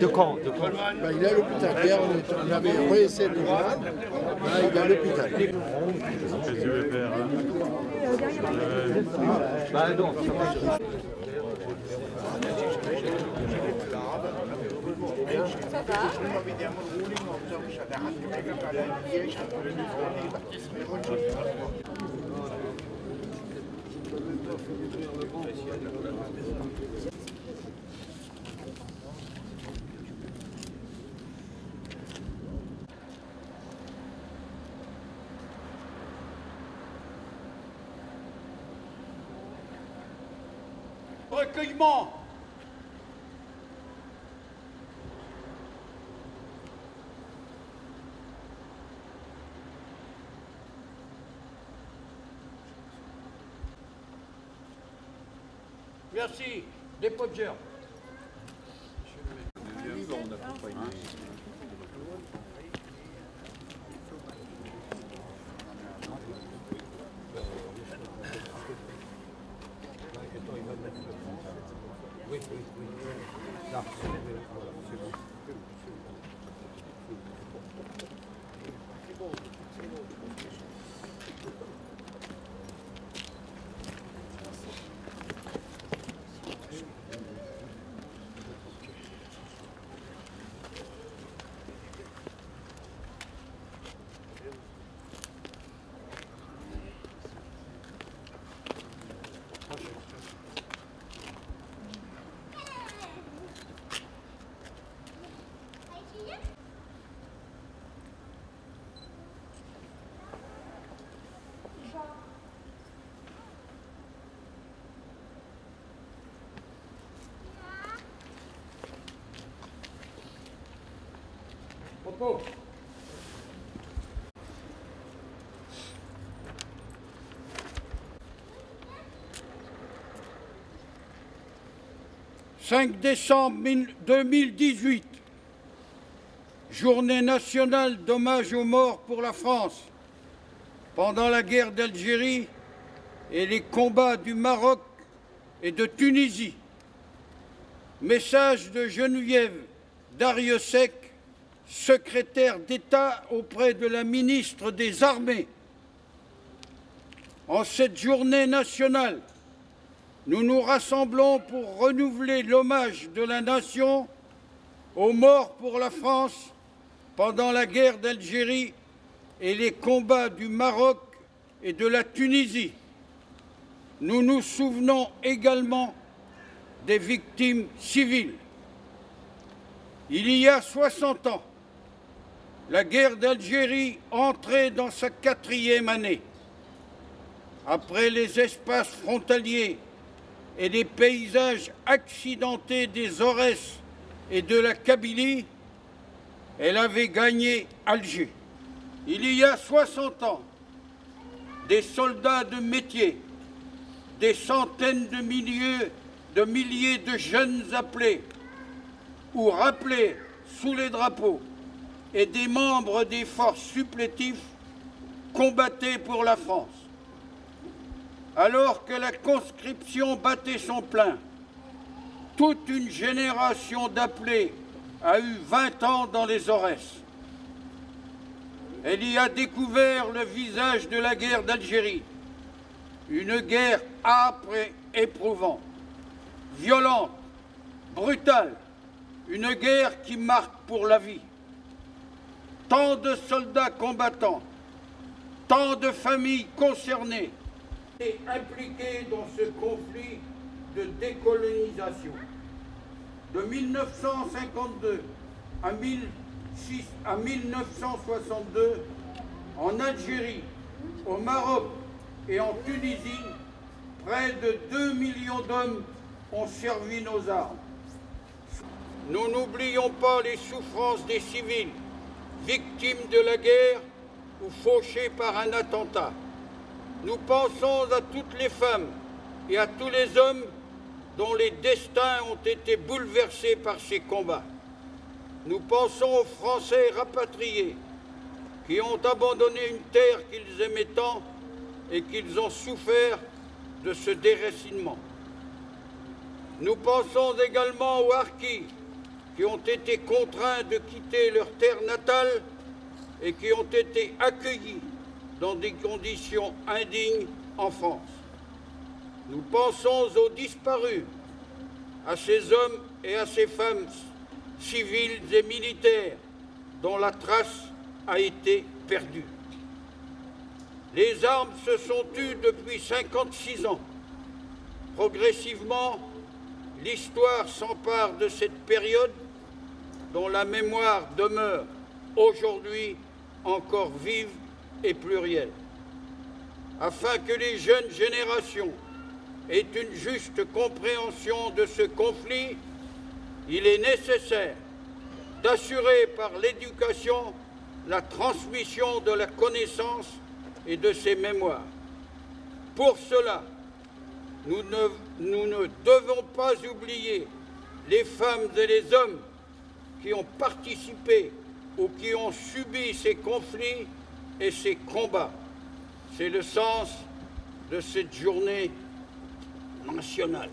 De quand? Ben, il est à l'hôpital. Hier, on avait réessayé de le joindre. Là, il est à l'hôpital. Qu'est-ce que tu veux faire hein? Bah non. Ça va? Recueillement. Merci. Dépôt-de-gerbe. Oui, oui, oui. Là, c'est bon. Repos. « 5 décembre 2018, journée nationale d'hommage aux morts pour la France pendant la guerre d'Algérie et les combats du Maroc et de Tunisie. Message de Geneviève Darrieussecq, secrétaire d'État auprès de la ministre des Armées. En cette journée nationale, nous nous rassemblons pour renouveler l'hommage de la nation aux morts pour la France pendant la guerre d'Algérie et les combats du Maroc et de la Tunisie. Nous nous souvenons également des victimes civiles. Il y a 60 ans, la guerre d'Algérie entrait dans sa 4e année. Après les espaces frontaliers et les paysages accidentés des Aurès et de la Kabylie, elle avait gagné Alger. Il y a 60 ans, des soldats de métier, des centaines de milliers de jeunes appelés ou rappelés sous les drapeaux et des membres des forces supplétives combattaient pour la France. Alors que la conscription battait son plein, toute une génération d'appelés a eu 20 ans dans les Aurès. Elle y a découvert le visage de la guerre d'Algérie, une guerre âpre et éprouvante, violente, brutale, une guerre qui marque pour la vie. Tant de soldats combattants, tant de familles concernées et impliquées dans ce conflit de décolonisation. De 1952 à 1962, en Algérie, au Maroc et en Tunisie, près de 2 millions d'hommes ont servi nos armes. Nous n'oublions pas les souffrances des civils, victimes de la guerre ou fauchés par un attentat. Nous pensons à toutes les femmes et à tous les hommes dont les destins ont été bouleversés par ces combats. Nous pensons aux Français rapatriés qui ont abandonné une terre qu'ils aimaient tant et qu'ils ont souffert de ce déracinement. Nous pensons également aux harkis qui ont été contraints de quitter leur terre natale et qui ont été accueillis dans des conditions indignes en France. Nous pensons aux disparus, à ces hommes et à ces femmes civils et militaires dont la trace a été perdue. Les armes se sont tues depuis 56 ans. Progressivement, l'histoire s'empare de cette période dont la mémoire demeure aujourd'hui encore vive et plurielle. Afin que les jeunes générations aient une juste compréhension de ce conflit, il est nécessaire d'assurer par l'éducation la transmission de la connaissance et de ses mémoires. Pour cela, nous ne devons pas oublier les femmes et les hommes qui ont participé ou qui ont subi ces conflits et ces combats. C'est le sens de cette journée nationale.